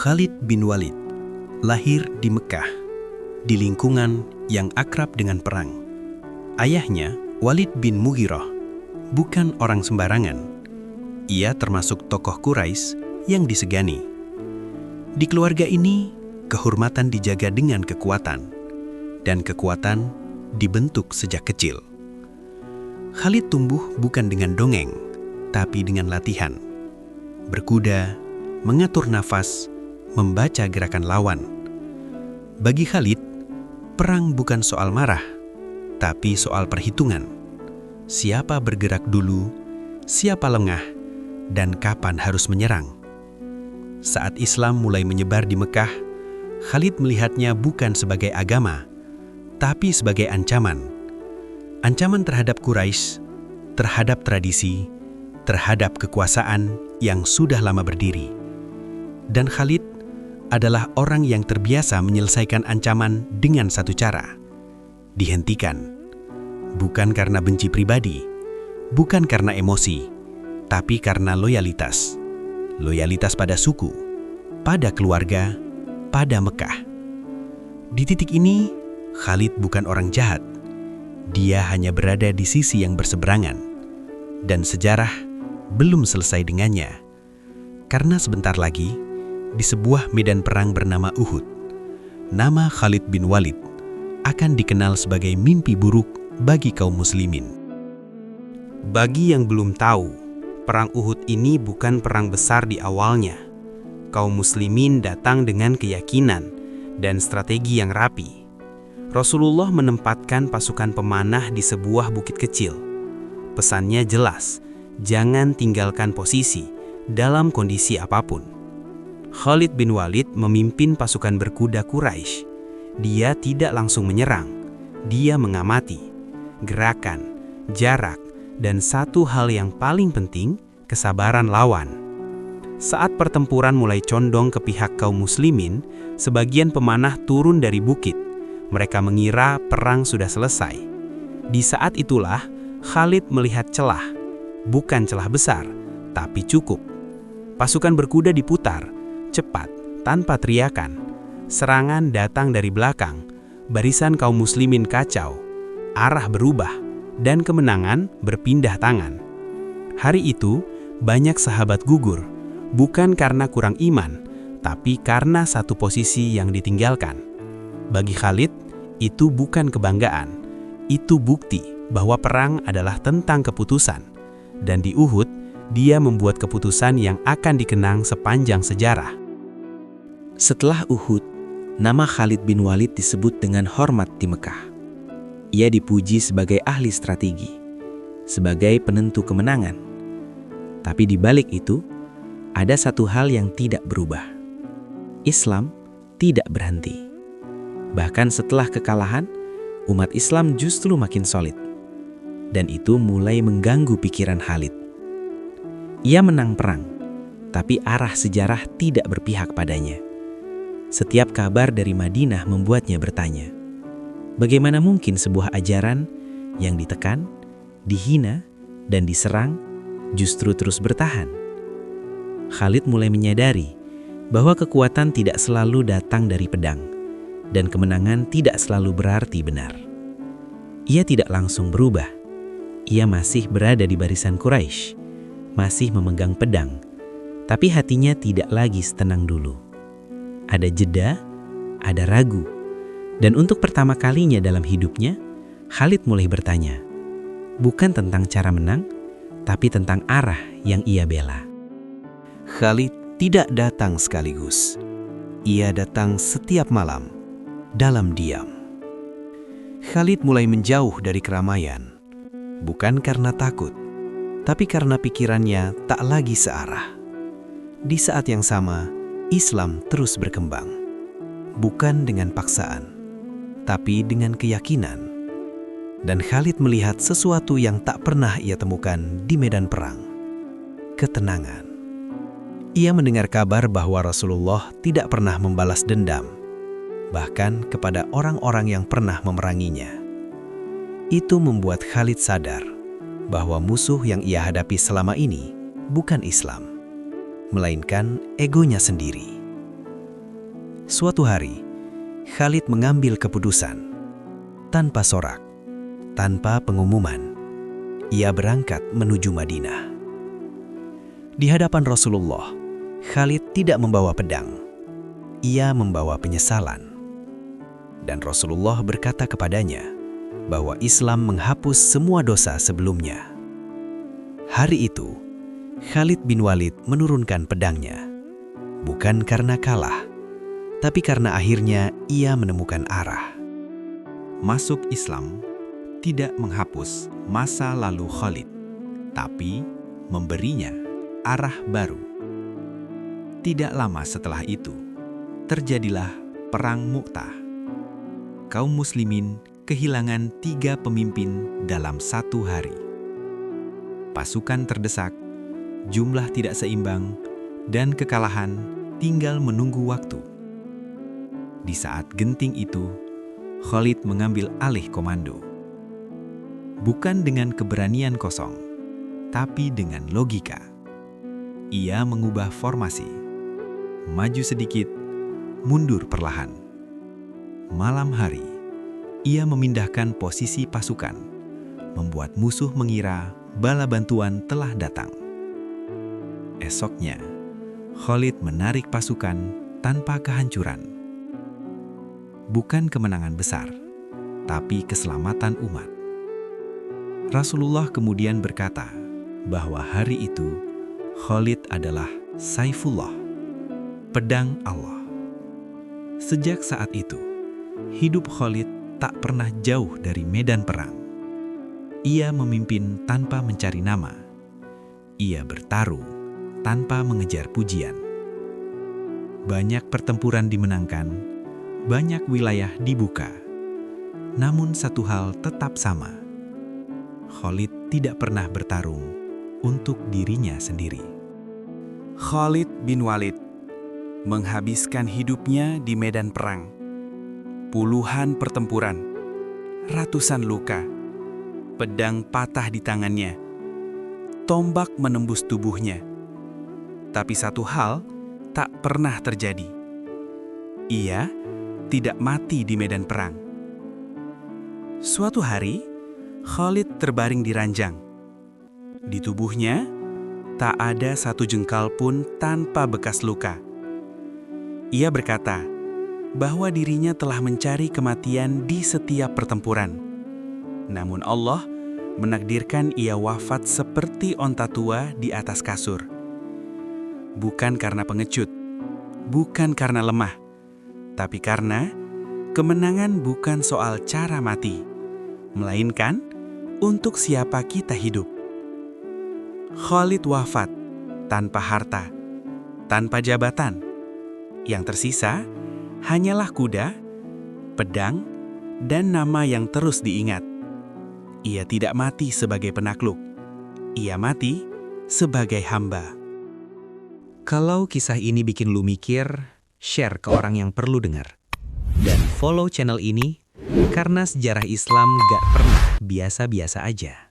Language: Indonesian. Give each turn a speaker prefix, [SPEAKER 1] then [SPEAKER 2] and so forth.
[SPEAKER 1] Khalid bin Walid lahir di Mekah, di lingkungan yang akrab dengan perang. Ayahnya, Walid bin Mughirah, bukan orang sembarangan. Ia termasuk tokoh Quraisy yang disegani. Di keluarga ini, kehormatan dijaga dengan kekuatan, dan kekuatan dibentuk sejak kecil. Khalid tumbuh bukan dengan dongeng, tapi dengan latihan. Berkuda, mengatur nafas, membaca gerakan lawan. Bagi Khalid, perang bukan soal marah, tapi soal perhitungan. Siapa bergerak dulu, siapa lengah, dan kapan harus menyerang. Saat Islam mulai menyebar di Mekah, Khalid melihatnya bukan sebagai agama, tapi sebagai ancaman. Ancaman terhadap Quraisy, terhadap tradisi, terhadap kekuasaan yang sudah lama berdiri. Dan Khalid adalah orang yang terbiasa menyelesaikan ancaman dengan satu cara: dihentikan. Bukan karena benci pribadi, bukan karena emosi, tapi karena loyalitas. Loyalitas pada suku, pada keluarga, pada Mekah. Di titik ini, Khalid bukan orang jahat. Dia hanya berada di sisi yang berseberangan. Dan sejarah belum selesai dengannya. Karena sebentar lagi, di sebuah medan perang bernama Uhud, nama Khalid bin Walid akan dikenal sebagai mimpi buruk bagi kaum muslimin.
[SPEAKER 2] Bagi yang belum tahu, perang Uhud ini bukan perang besar di awalnya. Kaum muslimin datang dengan keyakinan dan strategi yang rapi. Rasulullah menempatkan pasukan pemanah di sebuah bukit kecil. Pesannya jelas, jangan tinggalkan posisi dalam kondisi apapun. Khalid bin Walid memimpin pasukan berkuda Quraisy. Dia tidak langsung menyerang. Dia mengamati gerakan, jarak, dan satu hal yang paling penting, kesabaran lawan. Saat pertempuran mulai condong ke pihak kaum muslimin, sebagian pemanah turun dari bukit. Mereka mengira perang sudah selesai. Di saat itulah Khalid melihat celah. Bukan celah besar, tapi cukup. Pasukan berkuda diputar cepat, tanpa teriakan. Serangan datang dari belakang. Barisan kaum muslimin kacau. Arah berubah, dan kemenangan berpindah tangan. Hari itu, banyak sahabat gugur, bukan karena kurang iman, tapi karena satu posisi yang ditinggalkan. Bagi Khalid, itu bukan kebanggaan. Itu bukti bahwa perang adalah tentang keputusan. Dan di Uhud, dia membuat keputusan yang akan dikenang sepanjang sejarah.
[SPEAKER 3] Setelah Uhud, nama Khalid bin Walid disebut dengan hormat di Mekah. Ia dipuji sebagai ahli strategi, sebagai penentu kemenangan. Tapi di balik itu, ada satu hal yang tidak berubah. Islam tidak berhenti. Bahkan setelah kekalahan, umat Islam justru makin solid. Dan itu mulai mengganggu pikiran Khalid. Ia menang perang, tapi arah sejarah tidak berpihak padanya. Setiap kabar dari Madinah membuatnya bertanya, bagaimana mungkin sebuah ajaran yang ditekan, dihina, dan diserang justru terus bertahan? Khalid mulai menyadari bahwa kekuatan tidak selalu datang dari pedang, dan kemenangan tidak selalu berarti benar. Ia tidak langsung berubah. Ia masih berada di barisan Quraisy, masih memegang pedang, tapi hatinya tidak lagi setenang dulu. Ada jeda, ada ragu. Dan untuk pertama kalinya dalam hidupnya, Khalid mulai bertanya, bukan tentang cara menang, tapi tentang arah yang ia bela.
[SPEAKER 1] Khalid tidak datang sekaligus. Ia datang setiap malam, dalam diam. Khalid mulai menjauh dari keramaian, bukan karena takut, tapi karena pikirannya tak lagi searah. Di saat yang sama, Islam terus berkembang, bukan dengan paksaan, tapi dengan keyakinan. Dan Khalid melihat sesuatu yang tak pernah ia temukan di medan perang: ketenangan. Ia mendengar kabar bahwa Rasulullah tidak pernah membalas dendam, bahkan kepada orang-orang yang pernah memeranginya. Itu membuat Khalid sadar bahwa musuh yang ia hadapi selama ini bukan Islam, melainkan egonya sendiri. Suatu hari, Khalid mengambil keputusan. Tanpa sorak, tanpa pengumuman, ia berangkat menuju Madinah. Di hadapan Rasulullah, Khalid tidak membawa pedang. Ia membawa penyesalan. Dan Rasulullah berkata kepadanya bahwa Islam menghapus semua dosa sebelumnya. Hari itu, Khalid bin Walid menurunkan pedangnya. Bukan karena kalah, tapi karena akhirnya ia menemukan arah.
[SPEAKER 2] Masuk Islam tidak menghapus masa lalu Khalid, tapi memberinya arah baru. Tidak lama setelah itu, terjadilah Perang Mu'tah. Kaum muslimin kehilangan 3 pemimpin dalam 1 hari. Pasukan terdesak, jumlah tidak seimbang, dan kekalahan tinggal menunggu waktu. Di saat genting itu, Khalid mengambil alih komando. Bukan dengan keberanian kosong, tapi dengan logika. Ia mengubah formasi. Maju sedikit, mundur perlahan. Malam hari, ia memindahkan posisi pasukan, membuat musuh mengira bala bantuan telah datang. Esoknya, Khalid menarik pasukan tanpa kehancuran. Bukan kemenangan besar, tapi keselamatan umat. Rasulullah kemudian berkata bahwa hari itu Khalid adalah Saifullah, pedang Allah. Sejak saat itu, hidup Khalid tak pernah jauh dari medan perang. Ia memimpin tanpa mencari nama. Ia bertarung tanpa mengejar pujian. Banyak pertempuran dimenangkan, banyak wilayah dibuka. Namun satu hal tetap sama. Khalid tidak pernah bertarung untuk dirinya sendiri. Khalid bin Walid menghabiskan hidupnya di medan perang. Puluhan pertempuran, ratusan luka, pedang patah di tangannya, tombak menembus tubuhnya. Tapi satu hal tak pernah terjadi. Ia tidak mati di medan perang. Suatu hari, Khalid terbaring di ranjang. Di tubuhnya, tak ada satu jengkal pun tanpa bekas luka. Ia berkata bahwa dirinya telah mencari kematian di setiap pertempuran. Namun Allah menakdirkan ia wafat seperti onta tua di atas kasur. Bukan karena pengecut, bukan karena lemah, tapi karena kemenangan bukan soal cara mati, melainkan untuk siapa kita hidup. Khalid wafat tanpa harta, tanpa jabatan. Yang tersisa hanyalah kuda, pedang, dan nama yang terus diingat. Ia tidak mati sebagai penakluk. Ia mati sebagai hamba. Kalau kisah ini bikin lu mikir, share ke orang yang perlu dengar. Dan follow channel ini, karena sejarah Islam gak pernah biasa-biasa aja.